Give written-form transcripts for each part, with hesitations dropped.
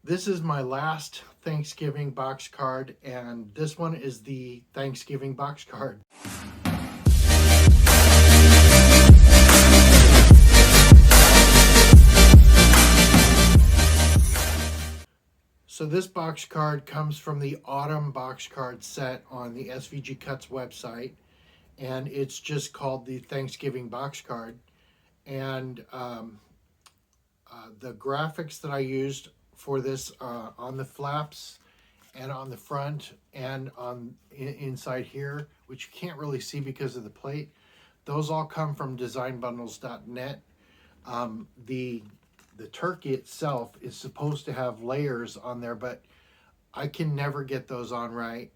This is my last Thanksgiving box card, and this one is the Thanksgiving box card. So this box card comes from the autumn box card set on the SVG Cuts website, and it's just called the Thanksgiving box card. And the graphics that I used for this on the flaps and on the front and on inside here, which you can't really see because of the plate, those all come from designbundles.net. The turkey itself is supposed to have layers on there, but I can never get those on right,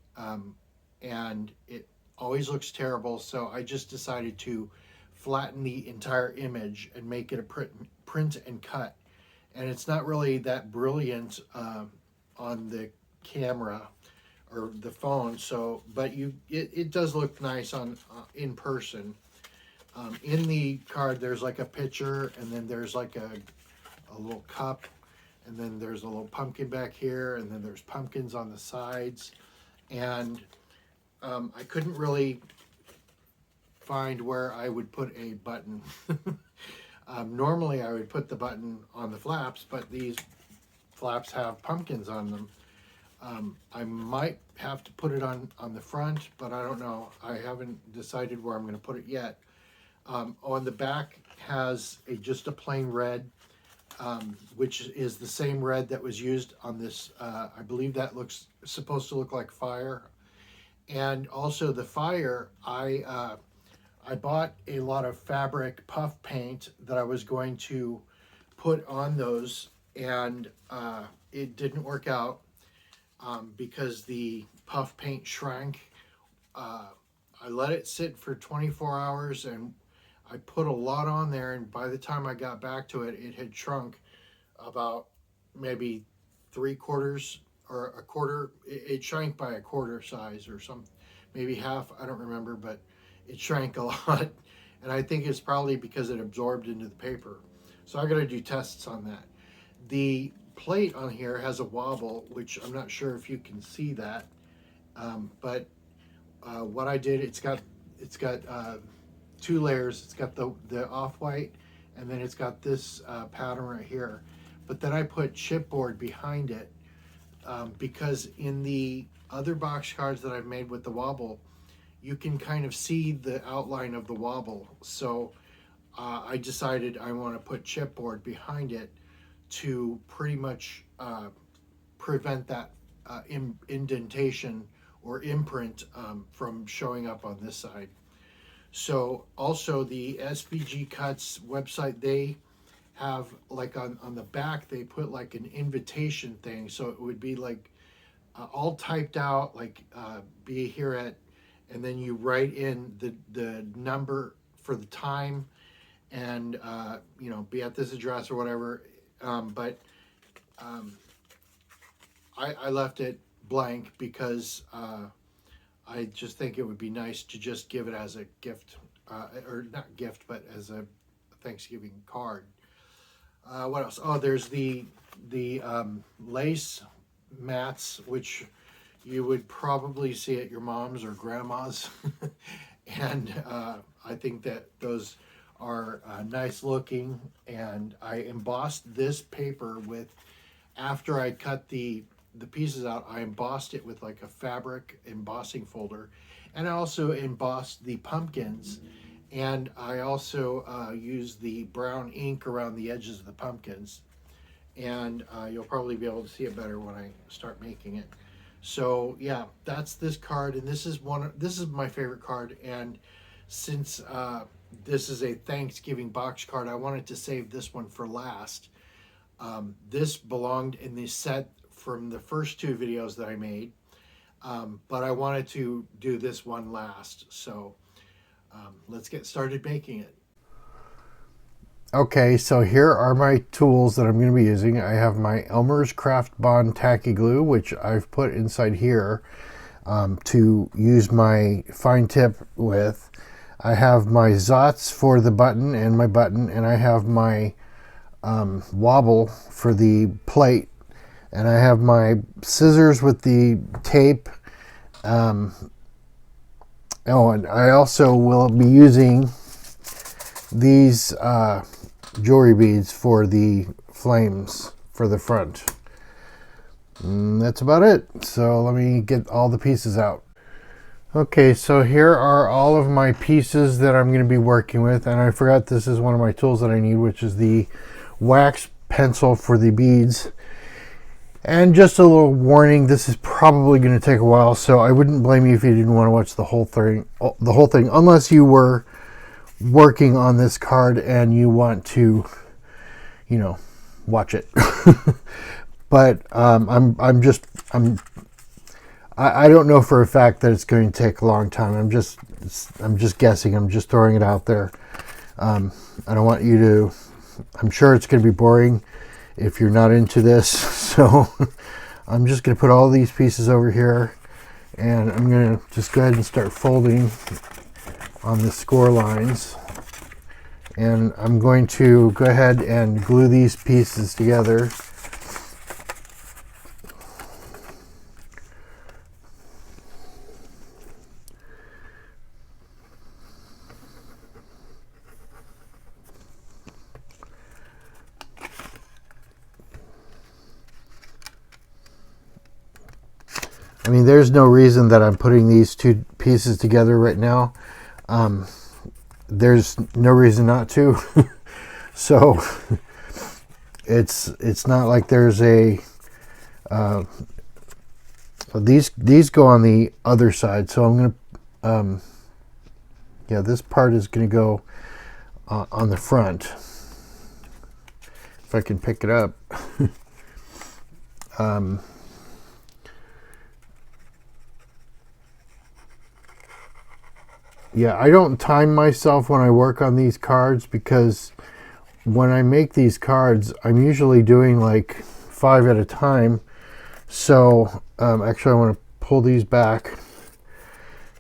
and it always looks terrible. So I just decided to flatten the entire image and make it a print and cut. And it's not really that brilliant on the camera or the phone. So, but it does look nice on in person. In the card, there's like a picture, and then there's like a little cup, and then there's a little pumpkin back here, and then there's pumpkins on the sides. And I couldn't really find where I would put a button. Normally I would put the button on the flaps, but these flaps have pumpkins on them. I might have to put it on the front, but I don't know. I haven't decided where I'm going to put it yet. On the back has just a plain red, which is the same red that was used on this. I believe that looks supposed to look like fire. And also the fire, I bought a lot of fabric puff paint that I was going to put on those, and it didn't work out because the puff paint shrank. I let it sit for 24 hours, and I put a lot on there, and by the time I got back to it, it had shrunk about maybe 3/4 or a quarter. It shrank by a quarter size or some, maybe half, I don't remember, but it shrank a lot. And I think it's probably because it absorbed into the paper. So I got to do tests on that. The plate on here has a wobble, which I'm not sure if you can see that. But what I did, it's got two layers. It's got the off-white, and then it's got this pattern right here. But then I put chipboard behind it because in the other box cards that I've made with the wobble, you can kind of see the outline of the wobble. So I decided I want to put chipboard behind it to pretty much prevent that indentation or imprint from showing up on this side. So also the SVG Cuts website, they have like on the back, they put like an invitation thing. So it would be like all typed out, like be here at, and then you write in the number for the time, and be at this address or whatever. But I left it blank because I just think it would be nice to just give it as a gift, or not gift, but as a Thanksgiving card. What else? Oh, there's the lace mats, which you would probably see at your mom's or grandma's. And I think that those are nice looking. And I embossed this paper with, after I cut the pieces out, I embossed it with like a fabric embossing folder. And I also embossed the pumpkins. And I also used the brown ink around the edges of the pumpkins. And you'll probably be able to see it better when I start making it. So yeah, that's this card, and this is my favorite card. And since this is a Thanksgiving box card, I wanted to save this one for last. This belonged in the set from the first two videos that I made, but I wanted to do this one last. So let's get started making it. Okay, so here are my tools that I'm going to be using. I have my Elmer's Craft Bond Tacky Glue, which I've put inside here to use my fine tip with. I have my Zots for the button, and I have my wobble for the plate. And I have my scissors with the tape. Oh, and I also will be using these jewelry beads for the flames for the front. And that's about it. So let me get all the pieces out. Okay, so here are all of my pieces that I'm going to be working with. And I forgot this is one of my tools that I need, which is the wax pencil for the beads. And just a little warning, this is probably going to take a while, so I wouldn't blame you if you didn't want to watch the whole thing, unless you were working on this card and you want to, you know, watch it. But I don't know for a fact that it's going to take a long time. I'm just guessing. I'm just throwing it out there. I don't want you to. I'm sure it's going to be boring if you're not into this. So I'm just going to put all these pieces over here, and I'm going to just go ahead and start folding on the score lines. And I'm going to go ahead and glue these pieces together. I mean, there's no reason that I'm putting these two pieces together right now. There's no reason not to. So it's not like there's a these go on the other side. So I'm gonna yeah, this part is gonna go on the front if I can pick it up. Yeah, I don't time myself when I work on these cards, because when I make these cards, I'm usually doing like 5 at a time. So actually I want to pull these back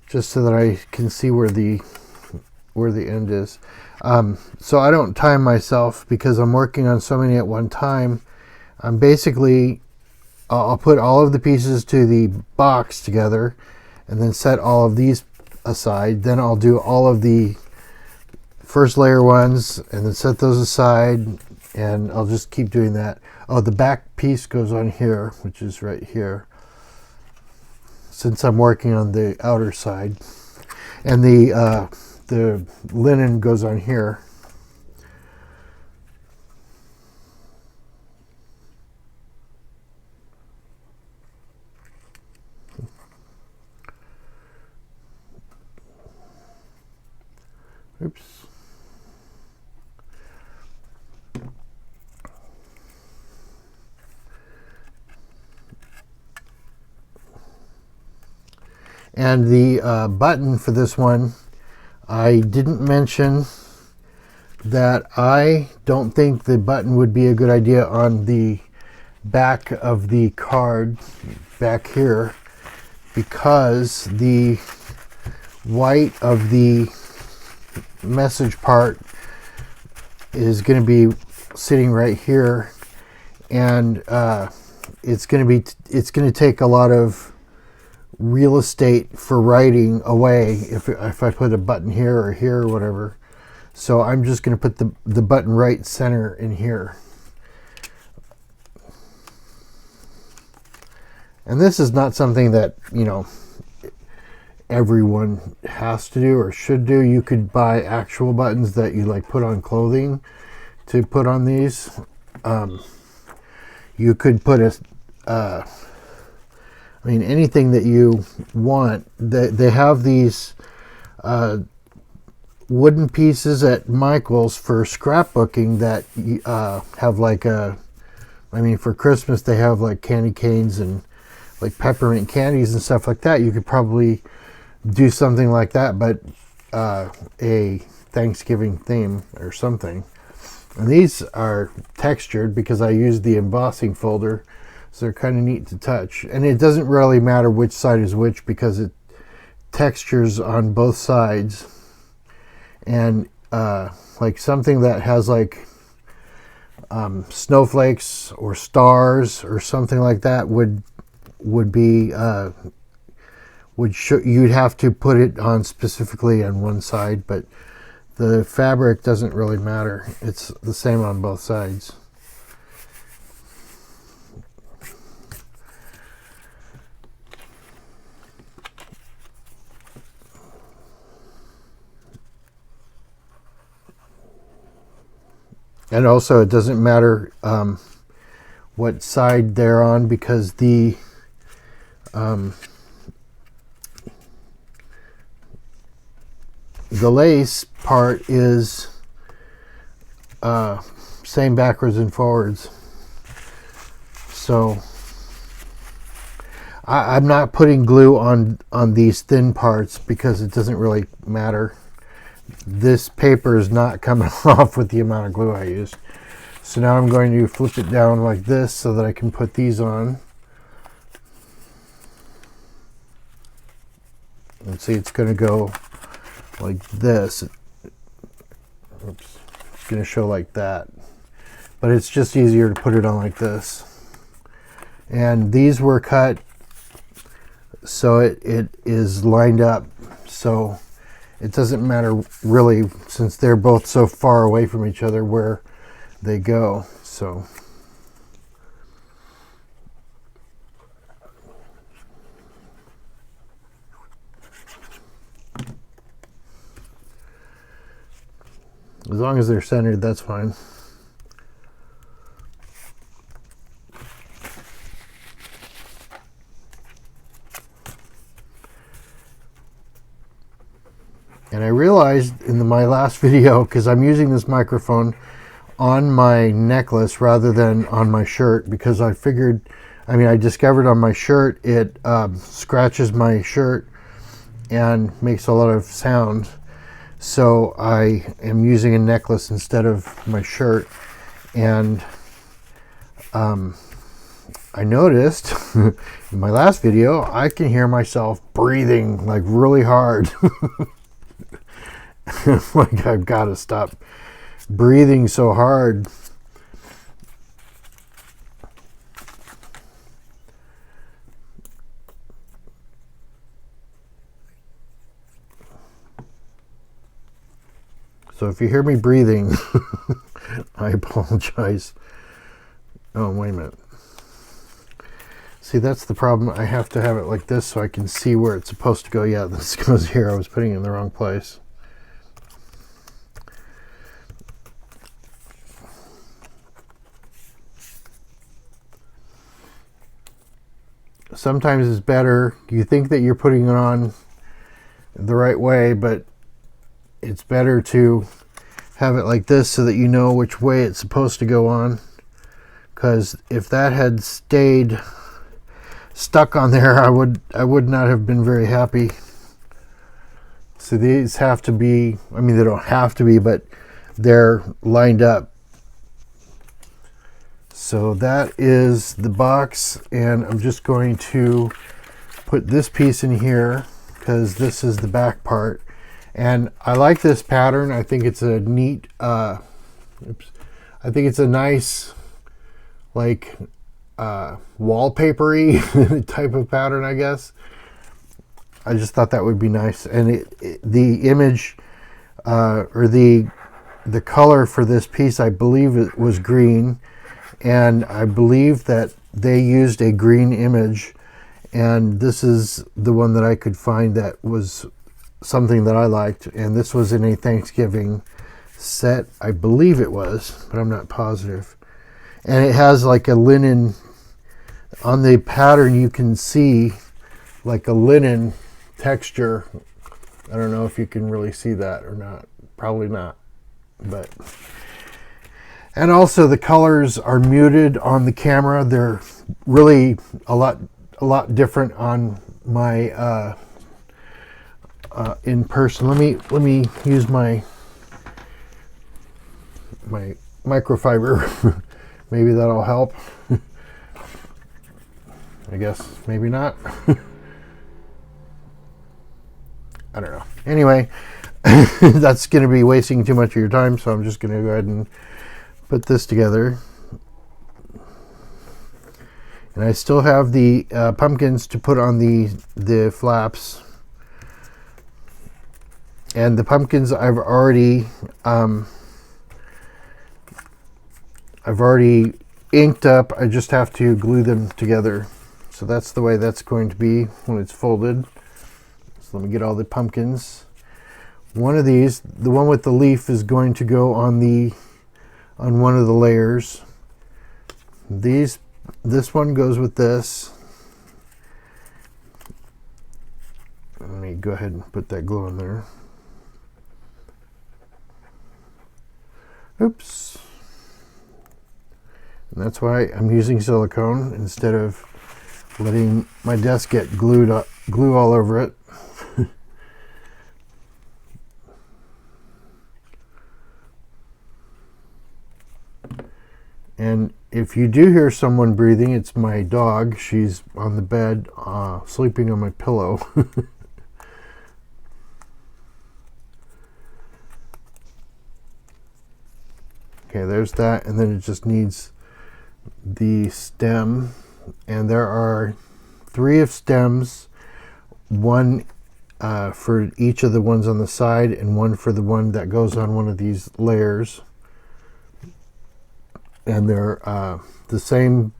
just so that I can see where the end is. So I don't time myself because I'm working on so many at one time. I'm basically, I'll put all of the pieces to the box together and then set all of these aside. Then I'll do all of the first layer ones and then set those aside, and I'll just keep doing that. Oh, the back piece goes on here, which is right here, since I'm working on the outer side, and the linen goes on here. Oops. And the button for this one, I didn't mention that I don't think the button would be a good idea on the back of the card back here, because the white of the message part is going to be sitting right here, and it's going to take a lot of real estate for writing away if I put a button here or here or whatever. So I'm just going to put the button right center in here. And this is not something that, you know, everyone has to do or should do. You could buy actual buttons that you like put on clothing to put on these. You could put I mean, anything that you want. They have these wooden pieces at Michael's for scrapbooking that have like I mean, for Christmas they have like candy canes and like peppermint candies and stuff like that. You could probably do something like that, but a Thanksgiving theme or something. And these are textured because I used the embossing folder, so they're kind of neat to touch. And it doesn't really matter which side is which because it textures on both sides. And like something that has like snowflakes or stars or something like that would be you'd have to put it on specifically on one side, but the fabric doesn't really matter. It's the same on both sides. And also, it doesn't matter what side they're on, because the lace part is same backwards and forwards. So I'm not putting glue on these thin parts because it doesn't really matter. This paper is not coming off with the amount of glue I used. So now I'm going to flip it down like this so that I can put these on. And see, it's going to go like this. Oops. It's going to show like that. But it's just easier to put it on like this. And these were cut so it is lined up. So it doesn't matter really, since they're both so far away from each other, where they go. So as long as they're centered, that's fine. And I realized in my last video, because I'm using this microphone on my necklace rather than on my shirt, because I figured, I discovered on my shirt it scratches my shirt and makes a lot of sound. So I am using a necklace instead of my shirt. And I noticed in my last video, I can hear myself breathing like really hard. Like, I've got to stop breathing so hard. So if you hear me breathing, I apologize. Oh, wait a minute. See, that's the problem. I have to have it like this so I can see where it's supposed to go. Yeah, this goes here. I was putting it in the wrong place. Sometimes it's better. You think that you're putting it on the right way, but it's better to have it like this so that you know which way it's supposed to go on. Because if that had stayed stuck on there, I would not have been very happy. So these have to be, they don't have to be, but they're lined up. So that is the box, and I'm just going to put this piece in here because this is the back part. And I like this pattern. I think it's a neat, I think it's a nice, like, wallpapery type of pattern, I guess. I just thought that would be nice. And the image, or the color for this piece, I believe it was green. And I believe that they used a green image, and this is the one that I could find that was something that I liked. And this was in a Thanksgiving set, I believe it was, but I'm not positive. And it has like a linen, on the pattern you can see like a linen texture. I don't know if you can really see that or not, probably not, but... And also the colors are muted on the camera. They're really a lot different on my in person. Let me use my microfiber. Maybe that'll help. I guess maybe not. I don't know. Anyway, that's going to be wasting too much of your time, so I'm just going to go ahead and put this together. And I still have the pumpkins to put on the flaps. And the pumpkins I've already inked up. I just have to glue them together. So that's the way that's going to be when it's folded. So let me get all the pumpkins. One of these, the one with the leaf, is going to go on one of the layers. This one goes with this. Let me go ahead and put that glue in there. Oops. And that's why I'm using silicone instead of letting my desk get glue all over it. And if you do hear someone breathing, it's my dog. She's on the bed, sleeping on my pillow. Okay, there's that, and then it just needs the stem, and there are 3 of stems, one for each of the ones on the side, and one for the one that goes on one of these layers. And they're the same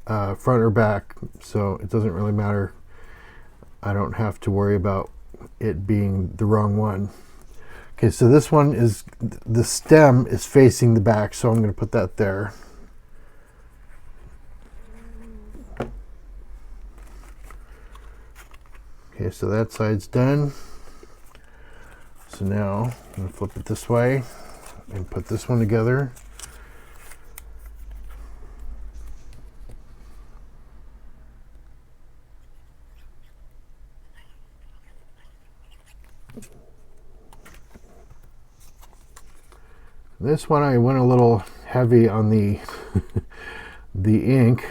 front or back, so it doesn't really matter. I don't have to worry about it being the wrong one. Okay, so this one is, the stem is facing the back, so I'm going to put that there. Okay, so that side's done. So now I'm going to flip it this way and put this one together. This one I went a little heavy on the the ink.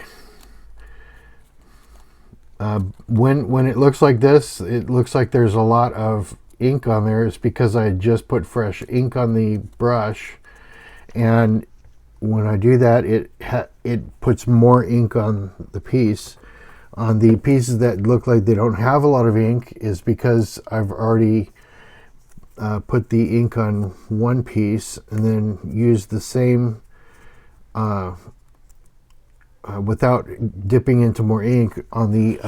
When it looks like this, it looks like there's a lot of ink on there. It's because I just put fresh ink on the brush, and when I do that, it puts more ink on the piece. On the pieces that look like they don't have a lot of ink is because I've already put the ink on one piece and then used the same without dipping into more ink on the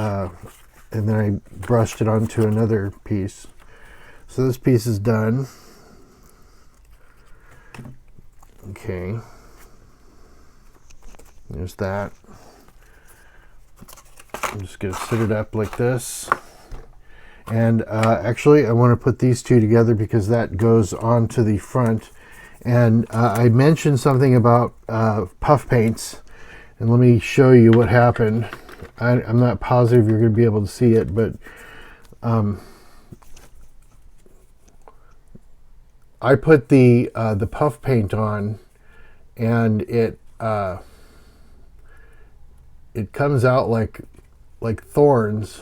and then I brushed it onto another piece. So this piece is done. Okay, there's that. I'm just going to sit it up like this. And actually I want to put these two together because that goes on to the front. And I mentioned something about puff paints, and let me show you what happened. I'm not positive you're going to be able to see it, but I put the puff paint on, and it comes out like thorns.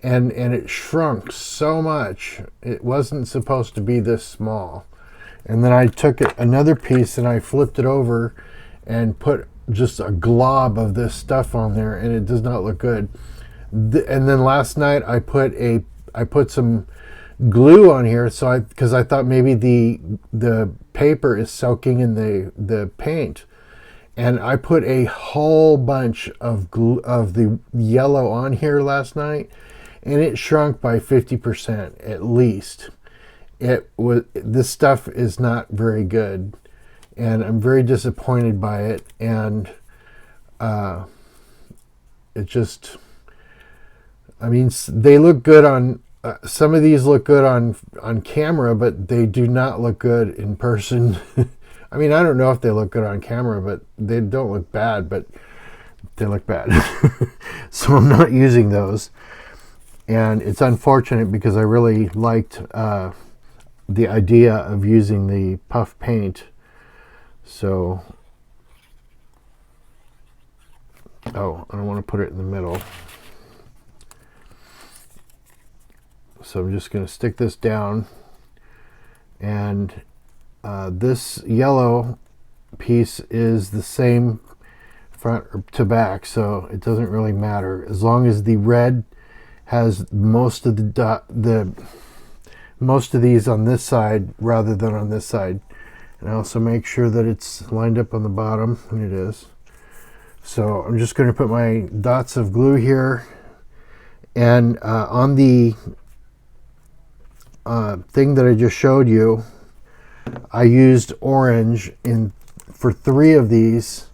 And it shrunk so much. It wasn't supposed to be this small. And then I took another piece and I flipped it over and put just a glob of this stuff on there, and it does not look good. And then last night I put some glue on here, so because I thought maybe the paper is soaking in the paint. And I put a whole bunch of glue, of the yellow on here last night, and it shrunk by 50% at least. This stuff is not very good, and I'm very disappointed by it. And it just, I mean, they look good on some of these look good on camera, but they do not look good in person. I mean, I don't know if they look good on camera, but they don't look bad, but they look bad. So I'm not using those. And it's unfortunate because I really liked the idea of using the puff paint. So, oh, I don't want to put it in the middle. So I'm just going to stick this down, and this yellow piece is the same front to back, so it doesn't really matter as long as the red has most of most of these on this side rather than on this side. And I also make sure that it's lined up on the bottom, and it is. So I'm just going to put my dots of glue here, and on the thing that I just showed you, I used orange for 3 of these,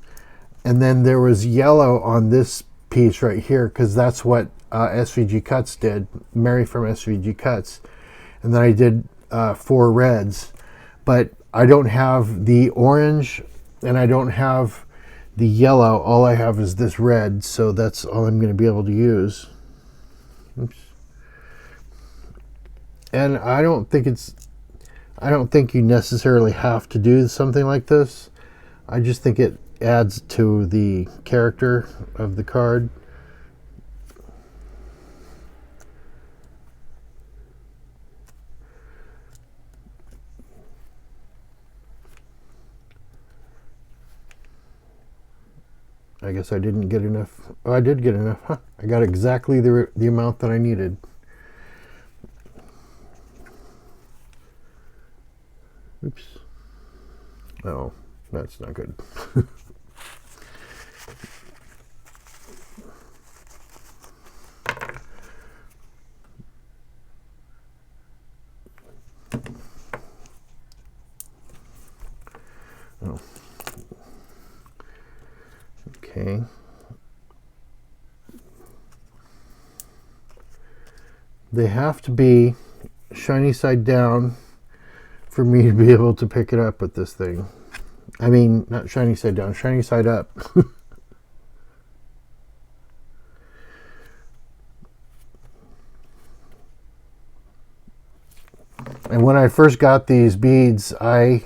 and then there was yellow on this piece right here because that's what SVG Cuts did, Mary from SVG Cuts. And then I did 4 reds, but I don't have the orange and I don't have the yellow. All I have is this red, so that's all I'm going to be able to use. Oops. And I don't think you necessarily have to do something like this. I just think it adds to the character of the card. I guess I didn't get enough. Oh, I did get enough. Huh. I got exactly the amount that I needed. Oops. Oh, that's not good. Oh. Okay. They have to be shiny side down for me to be able to pick it up with this thing. I mean, not shiny side down, shiny side up. And when I first got these beads, the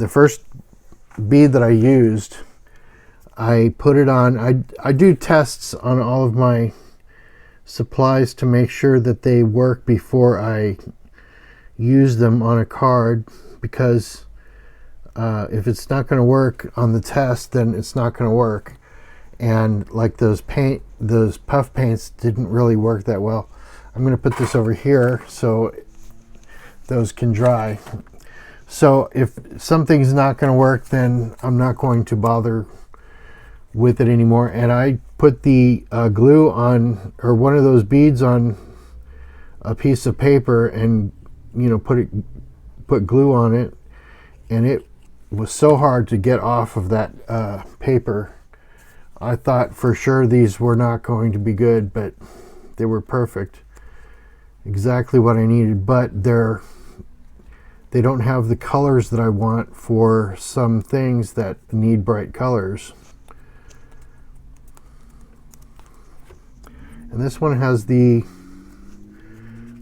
first bead that I used, I put it on. I do tests on all of my supplies to make sure that they work before I use them on a card, because if it's not going to work on the test, then it's not going to work. And like those puff paints didn't really work that well. I'm going to put this over here so those can dry. So if something's not going to work, then I'm not going to bother with it anymore. And I put the glue on, or one of those beads on a piece of paper, and put glue on it, and it was so hard to get off of that paper. I thought for sure these were not going to be good, but they were perfect. Exactly what I needed, but they don't have the colors that I want for some things that need bright colors. And this one has the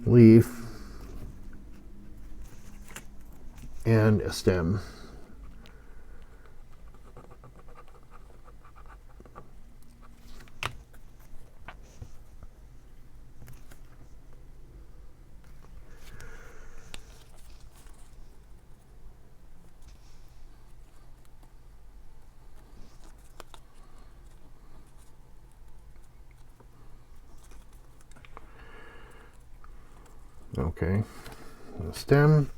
leaf and a stem. Okay, the stem.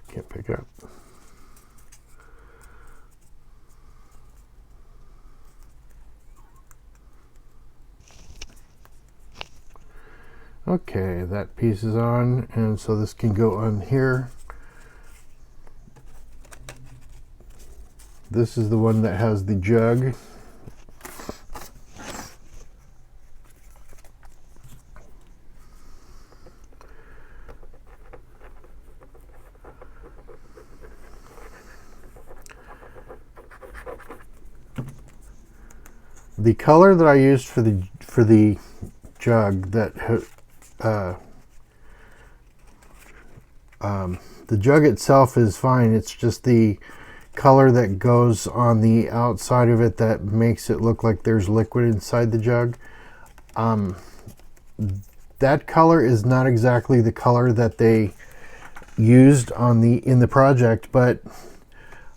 Can't pick it up. Okay, that piece is on, and so this can go on here. This is the one that has the jug. The color that I used for the jug, the jug itself is fine. It's just the color that goes on the outside of it that makes it look like there's liquid inside the jug. That color is not exactly the color that they used in the project, but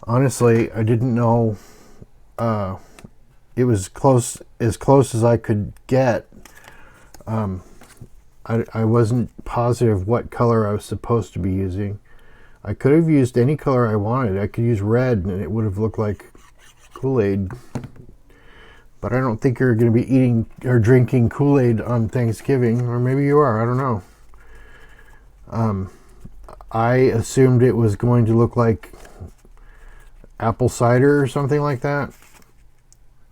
honestly, I didn't know. It was as close as I could get. I wasn't positive what color I was supposed to be using. I could have used any color I wanted. I could use red and it would have looked like Kool-Aid. But I don't think you're going to be eating or drinking Kool-Aid on Thanksgiving, or maybe you are, I don't know. I assumed it was going to look like apple cider or something like that.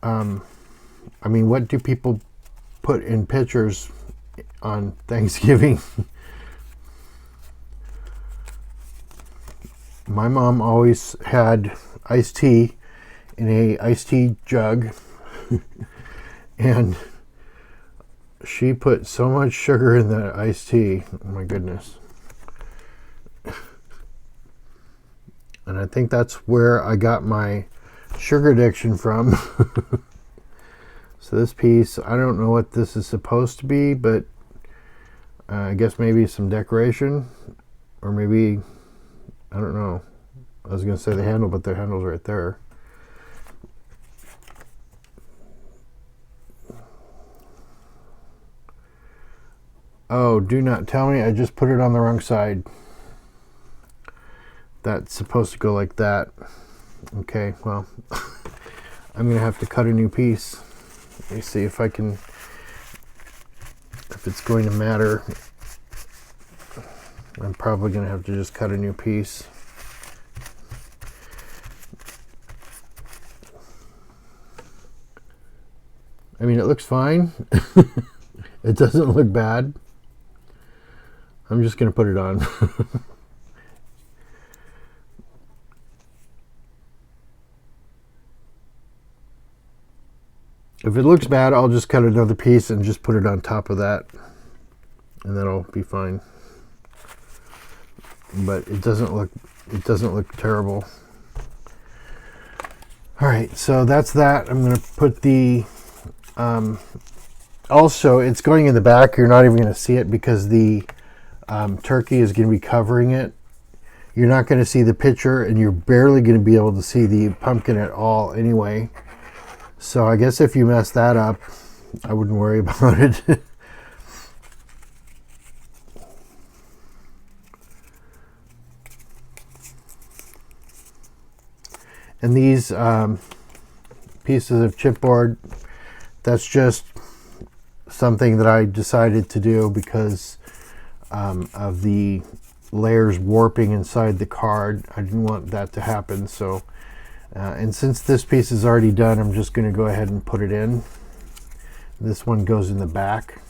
I mean, what do people put in pitchers on Thanksgiving? My mom always had iced tea in a iced tea jug, and she put so much sugar in that iced tea. Oh my goodness. And I think that's where I got my sugar addiction from. So this piece, I don't know what this is supposed to be, but I guess maybe some decoration, or maybe, I don't know. I was going to say the handle, but the handle's right there. Oh, do not tell me I just put it on the wrong side. That's supposed to go like that. Okay, well, I'm going to have to cut a new piece. Let me see if I can, if it's going to matter. I'm probably going to have to just cut a new piece. I mean, it looks fine. It doesn't look bad. I'm just going to put it on. If it looks bad, I'll just cut another piece and just put it on top of that, and that'll be fine. But it doesn't look terrible. All right, so that's that. I'm going to put the also, it's going in the back. You're not even going to see it because the turkey is going to be covering it. You're not going to see the picture, and you're barely going to be able to see the pumpkin at all anyway. So I guess if you mess that up, I wouldn't worry about it. And these pieces of chipboard, that's just something that I decided to do because of the layers warping inside the card. I didn't want that to happen. So, and since this piece is already done, I'm just going to go ahead and put it in. This one goes in the back.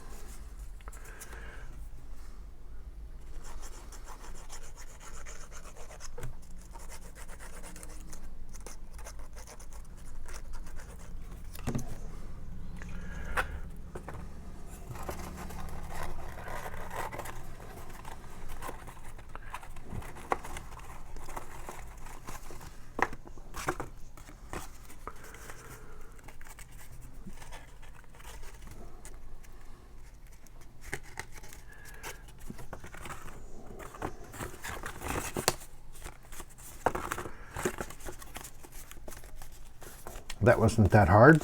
That wasn't that hard.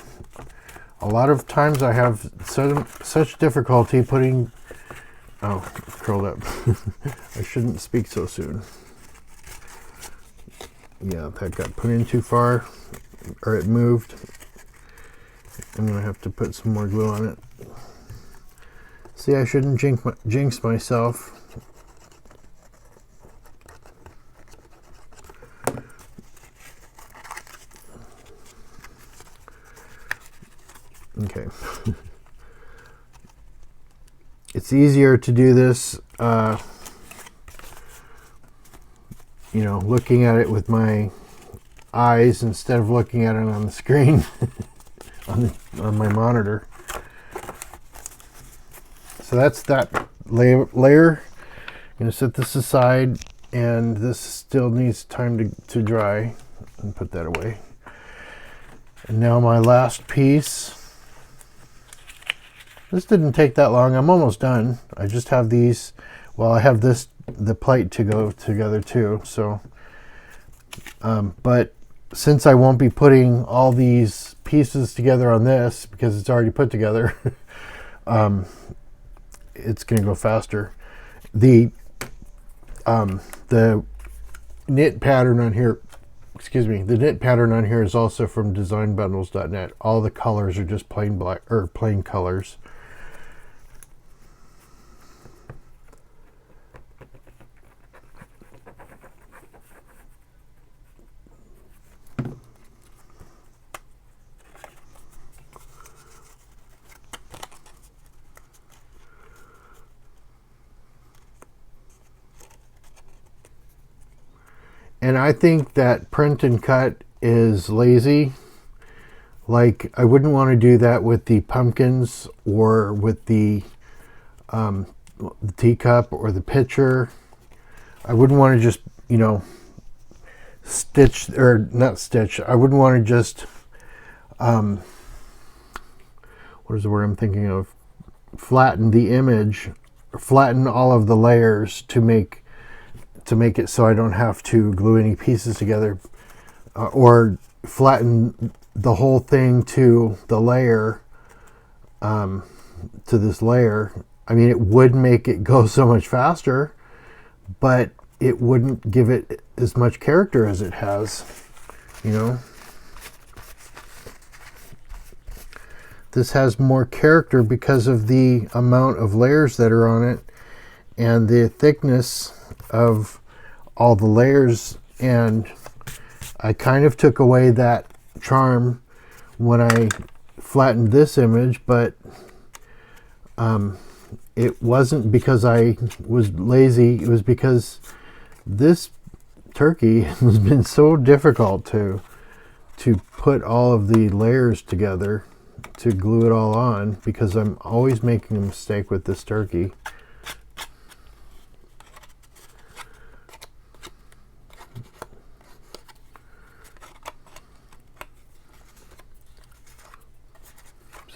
A lot of times I have such difficulty putting, oh, curled up. I shouldn't speak so soon. Yeah, that got put in too far, or it moved. I'm gonna have to put some more glue on it. See, I shouldn't jinx myself. Okay. It's easier to do this, you know, looking at it with my eyes instead of looking at it on the screen on my monitor. So that's that layer. I'm going to set this aside, and this still needs time to dry. and put that away. And now my last piece. This didn't take that long. I'm almost done. I just have these. Well, I have the plate to go together too. So, but since I won't be putting all these pieces together on this because it's already put together, it's going to go faster. The knit pattern on here, the knit pattern on here is also from designbundles.net. All the colors are just plain black or plain colors. And I think that print and cut is lazy. Like, I wouldn't want to do that with the pumpkins or with the teacup or the pitcher. I wouldn't want to just, you know, stitch, or not stitch. I wouldn't want to just, what is the word I'm thinking of? Flatten the image, flatten all of the layers to make it so I don't have to glue any pieces together, or flatten the whole thing to the layer, to this layer. I mean, it would make it go so much faster, but it wouldn't give it as much character as it has, you know. This has more character because of the amount of layers that are on it and the thickness of all the layers. And I kind of took away that charm when I flattened this image, but it wasn't because I was lazy. It was because this turkey has been so difficult to put all of the layers together, to glue it all on, because I'm always making a mistake with this turkey.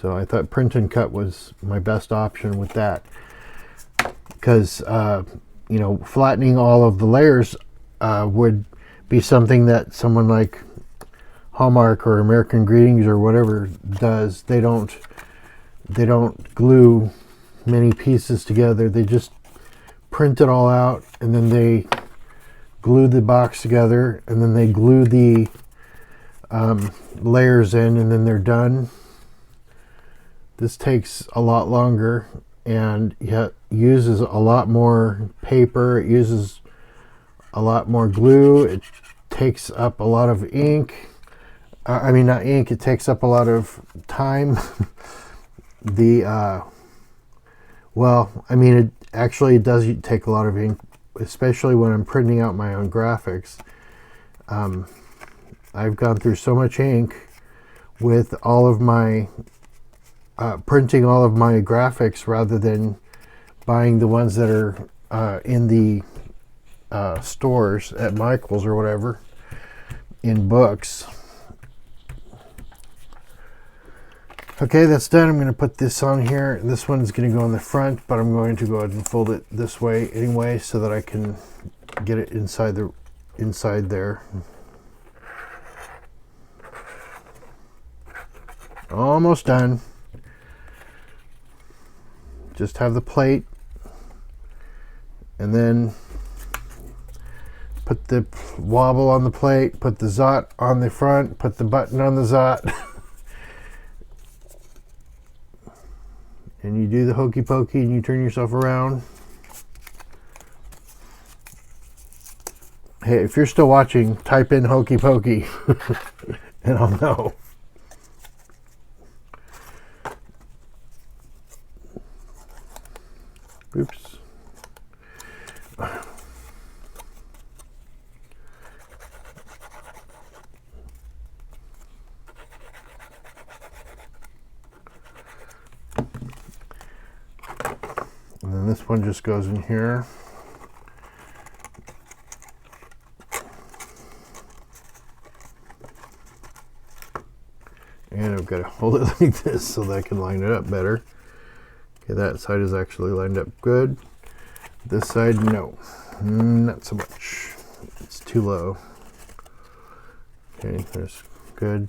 So I thought print and cut was my best option with that, because you know, flattening all of the layers would be something that someone like Hallmark or American Greetings or whatever does. They don't glue many pieces together. They just print it all out, and then they glue the box together, and then they glue the layers in, and then they're done. This takes a lot longer, and yet uses a lot more paper. It uses a lot more glue. It takes up a lot of ink. I mean, not ink, it takes up a lot of time. Well, I mean, it actually does take a lot of ink, especially when I'm printing out my own graphics. I've gone through so much ink with all of my printing all of my graphics rather than buying the ones that are in the stores at Michael's or whatever in books. Okay, that's done. I'm going to put this on here. This one's going to go in the front, but I'm going to go ahead and fold it this way anyway so that I can get it inside there. Almost done. Just have the plate, and then put the wobble on the plate, put the Zot on the front, put the button on the Zot. And you do the hokey pokey and you turn yourself around. Hey, if you're still watching, type in hokey pokey and I'll know. Oops. And then this one just goes in here. got to hold it like this so that I can line it up better. Okay, that side is actually lined up good. This side, no, not so much. It's too low. Okay, there's good.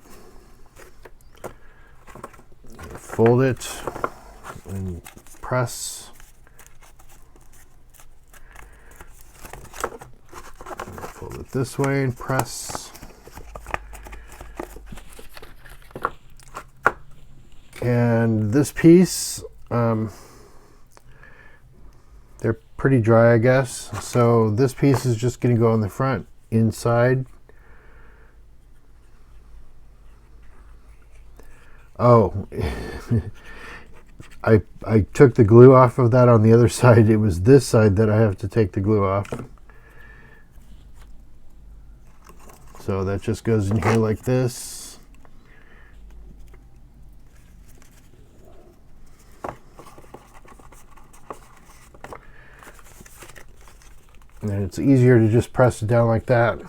Fold it and press. Fold it this way and press. And this piece, they're pretty dry, I guess. So this piece is just going to go on the front inside. Oh, I took the glue off of that on the other side. It was this side that I have to take the glue off. So that just goes in here like this. And it's easier to just press it down like that.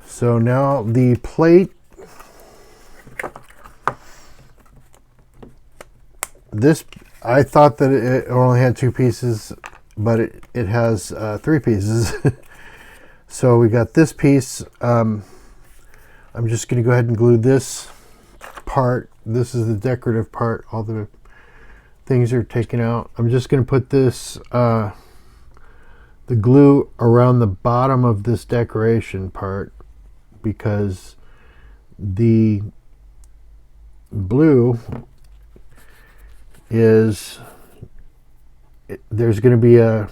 So now the plate, this, I thought that it only had 2 pieces, but it has 3 pieces. So we got this piece. I'm just going to go ahead and glue this part. This is the decorative part. All the things are taken out. I'm just going to put this, the glue around the bottom of this decoration part, because the blue is, there's going to be a,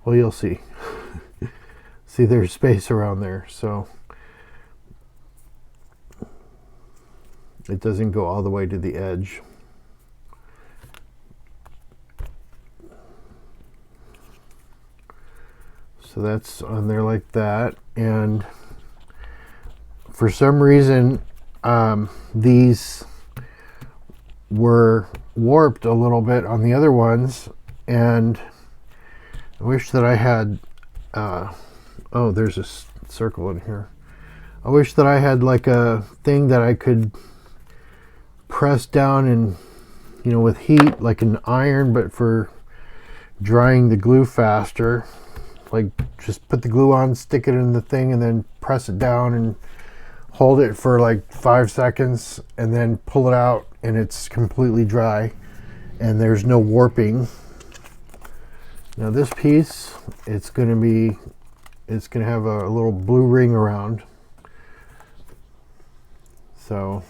well, you'll see. See, there's space around there, so it doesn't go all the way to the edge. So that's on there like that. And for some reason, these were warped a little bit on the other ones, and I wish that I had oh, there's a circle in here. I wish that I had like a thing that I could press down and, you know, with heat, like an iron, but for drying the glue faster. Like just put the glue on, stick it in the thing, and then press it down and hold it for like 5 seconds, and then pull it out, and it's completely dry and there's no warping. Now this piece, it's going to have a little blue ring around. So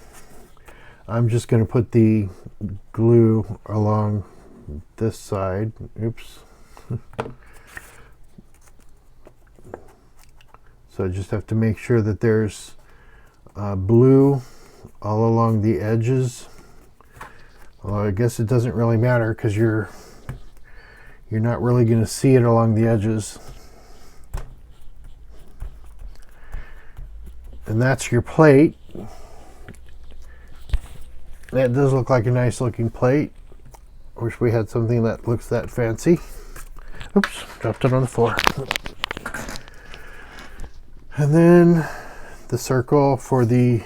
I'm just going to put the glue along this side. Oops. So I just have to make sure that there's blue all along the edges. Although I guess it doesn't really matter, because you're not really going to see it along the edges. And that's your plate. That does look like a nice looking plate. I wish we had something that looks that fancy. Oops, dropped it on the floor. And then the circle for the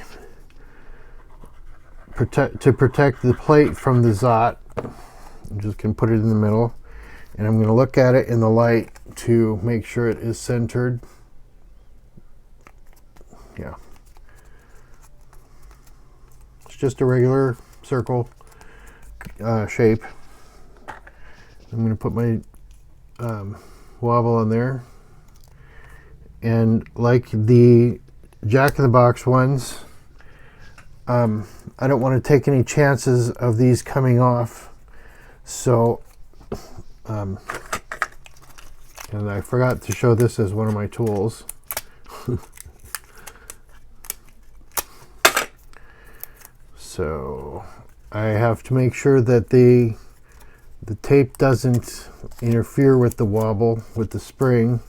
to protect the plate from the Zot. I'm just going to put it in the middle, and I'm going to look at it in the light to make sure it is centered. Yeah. It's just a regular circle shape. I'm going to put my wobble on there. And like the Jack-in-the-Box ones, I don't want to take any chances of these coming off. So, and I forgot to show this as one of my tools. So I have to make sure that the tape doesn't interfere with the wobble, with the spring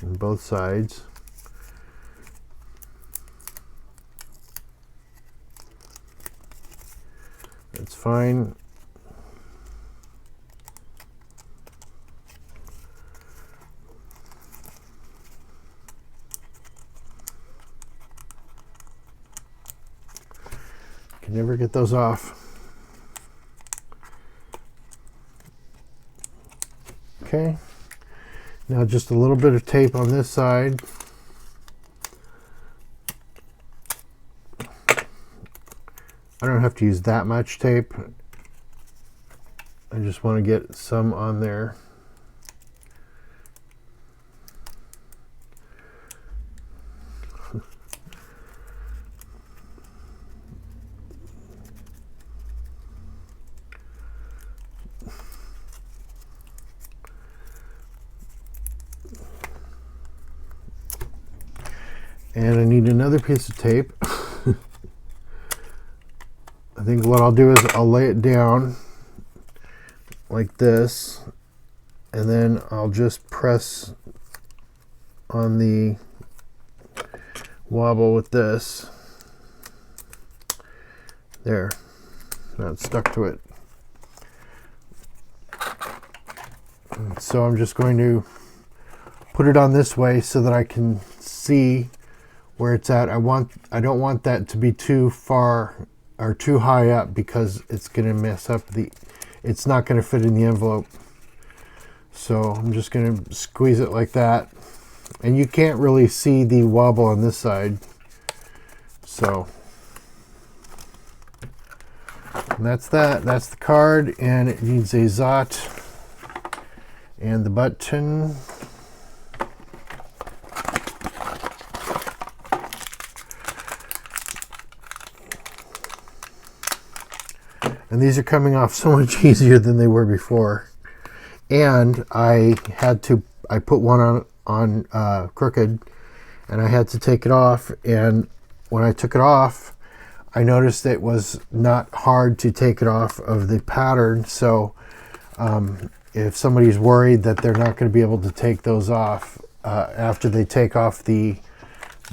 on both sides. That's fine. never get those off. Okay, now just a little bit of tape on this side. I don't have to use that much tape. I just want to get some on there. And I need another piece of tape. I think what I'll do is I'll lay it down like this, and then I'll just press on the wobble with this. There, now it's stuck to it. And so I'm just going to put it on this way so that I can see where it's at. I don't want that to be too far or too high up, because it's going to mess up it's not going to fit in the envelope. So I'm just going to squeeze it like that, and you can't really see the wobble on this side. So and that's the card, and it needs a Zot and the button. And these are coming off so much easier than they were before. And I put one on crooked, and I had to take it off. And when I took it off, I noticed it was not hard to take it off of the pattern. So if somebody's worried that they're not going to be able to take those off after they take off the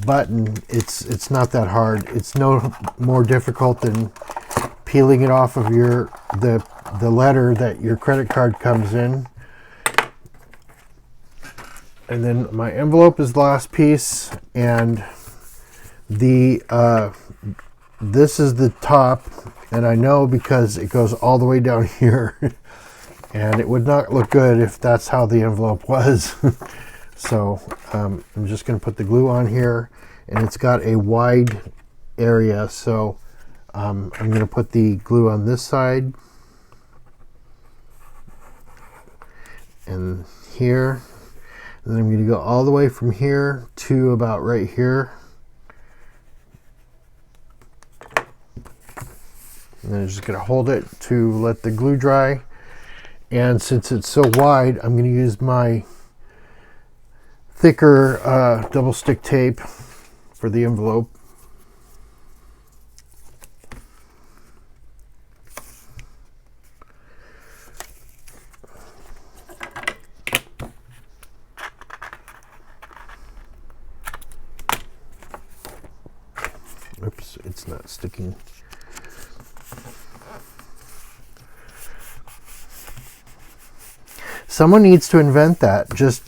button, it's not that hard. It's no more difficult than peeling it off of the letter that your credit card comes in. And then my envelope is the last piece, and this is the top, and I know because it goes all the way down here, and it would not look good if that's how the envelope was. So I'm just going to put the glue on here, and it's got a wide area, so I'm going to put the glue on this side and here, and then I'm going to go all the way from here to about right here, and then I'm just going to hold it to let the glue dry. And since it's so wide, I'm going to use my thicker double stick tape for the envelope. Oops, it's not sticking. Someone needs to invent that. Just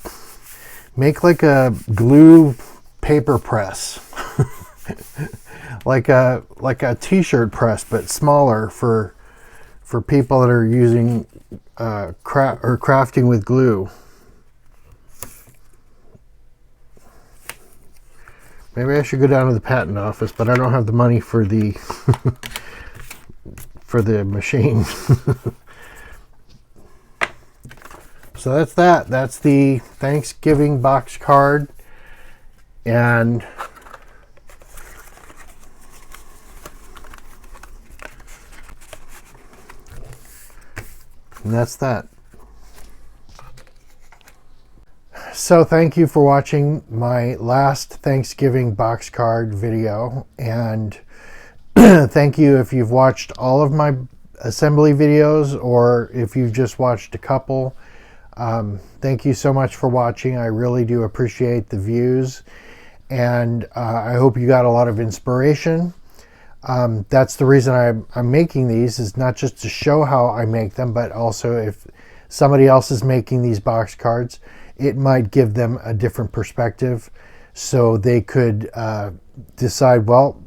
make like a glue paper press. like a t-shirt press, but smaller for people that are using crafting with glue. Maybe I should go down to the patent office, but I don't have the money for the for the machine. So that's that. That's the Thanksgiving box card, and that's that. So thank you for watching my last Thanksgiving box card video, and thank you if you've watched all of my assembly videos, or if you've just watched a couple. Thank you so much for watching. I really do appreciate the views, and I hope you got a lot of inspiration. That's the reason I'm making these, is not just to show how I make them, but also if somebody else is making these box cards, it might give them a different perspective, so they could decide, well,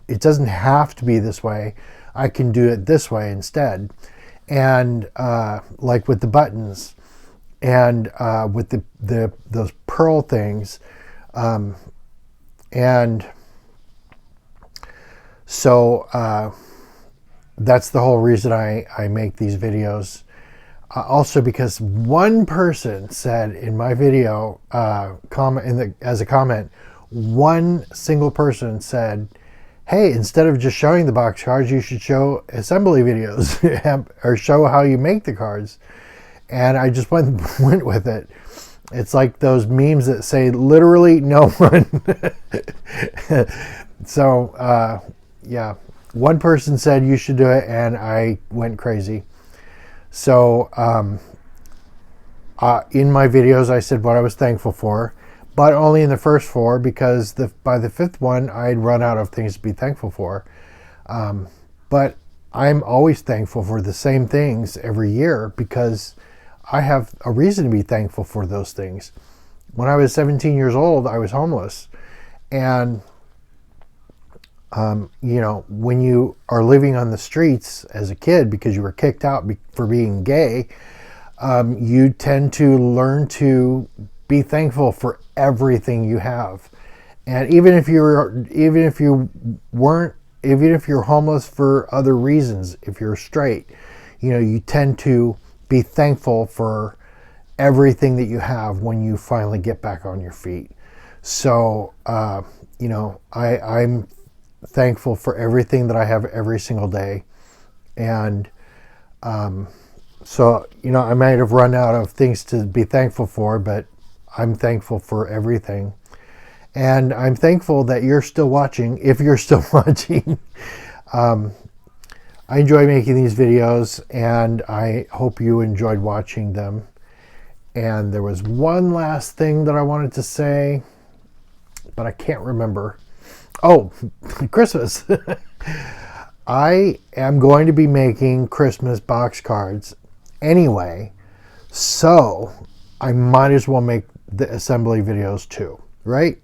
it doesn't have to be this way. I can do it this way instead. And like with the buttons and with those pearl things. And so that's the whole reason I make these videos. Also because one person said in my video, as a comment, one single person said, hey, instead of just showing the box cards, you should show assembly videos or show how you make the cards. And I just went with it. It's like those memes that say literally no one. So yeah, one person said you should do it, and I went crazy. So in my videos, I said what I was thankful for, but only in the first 4, because by the 5th one, I'd run out of things to be thankful for. But I'm always thankful for the same things every year because I have a reason to be thankful for those things. When I was 17 years old, I was homeless. And, you know, when you are living on the streets as a kid because you were kicked out for being gay, you tend to learn to be thankful for everything you have. And even if you're homeless for other reasons, if you're straight, you know, you tend to be thankful for everything that you have when you finally get back on your feet. So, you know, I'm thankful for everything that I have every single day. And so, you know, I might have run out of things to be thankful for, but I'm thankful for everything. And I'm thankful that you're still watching, if you're still watching. I enjoy making these videos, and I hope you enjoyed watching them. And there was one last thing that I wanted to say, but I can't remember. Oh, Christmas. I am going to be making Christmas box cards anyway, so I might as well make the assembly videos too, right?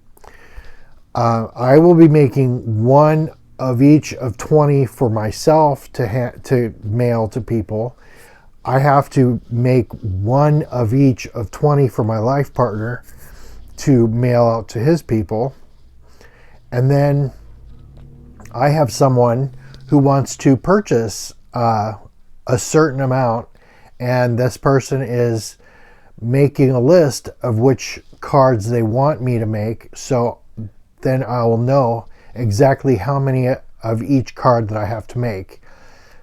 I will be making one of each of 20 for myself to mail to people. I have to make one of each of 20 for my life partner to mail out to his people. And then I have someone who wants to purchase a certain amount, and this person is making a list of which cards they want me to make. So then I will know exactly how many of each card that I have to make.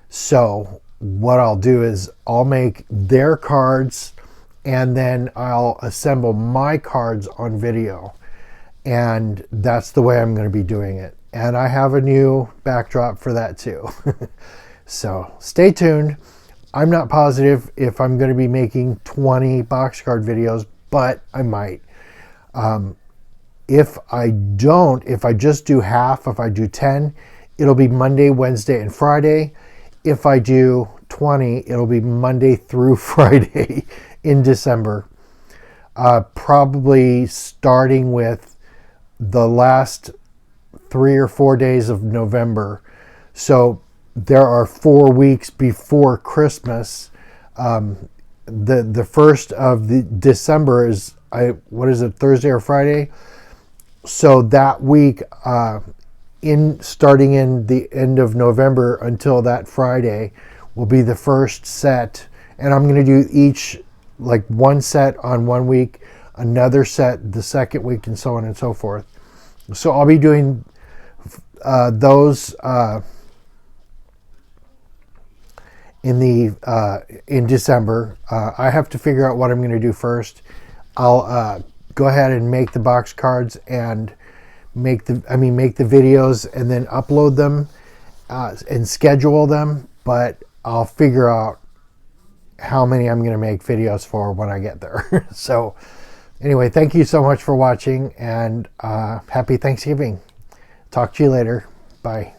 So what I'll do is I'll make their cards, and then I'll assemble my cards on video. And that's the way I'm going to be doing it. And I have a new backdrop for that too. So stay tuned. I'm not positive if I'm going to be making 20 box card videos, but I might. If I don't, if I just do half, if I do 10, it'll be Monday, Wednesday, and Friday. If I do 20, it'll be Monday through Friday in December. Probably starting with the last 3 or 4 days of November. So there are 4 weeks before Christmas. The first of the December is, Thursday or Friday? So that week, starting in the end of November until that Friday, will be the first set. And I'm going to do each, like one set on 1 week, another set the second week, and so on and so forth. So I'll be doing those in December. I have to figure out what I'm going to do first. I'll go ahead and make the box cards and make the videos and then upload them and schedule them. But I'll figure out how many I'm going to make videos for when I get there. So anyway, thank you so much for watching, and happy Thanksgiving. Talk to you later. Bye.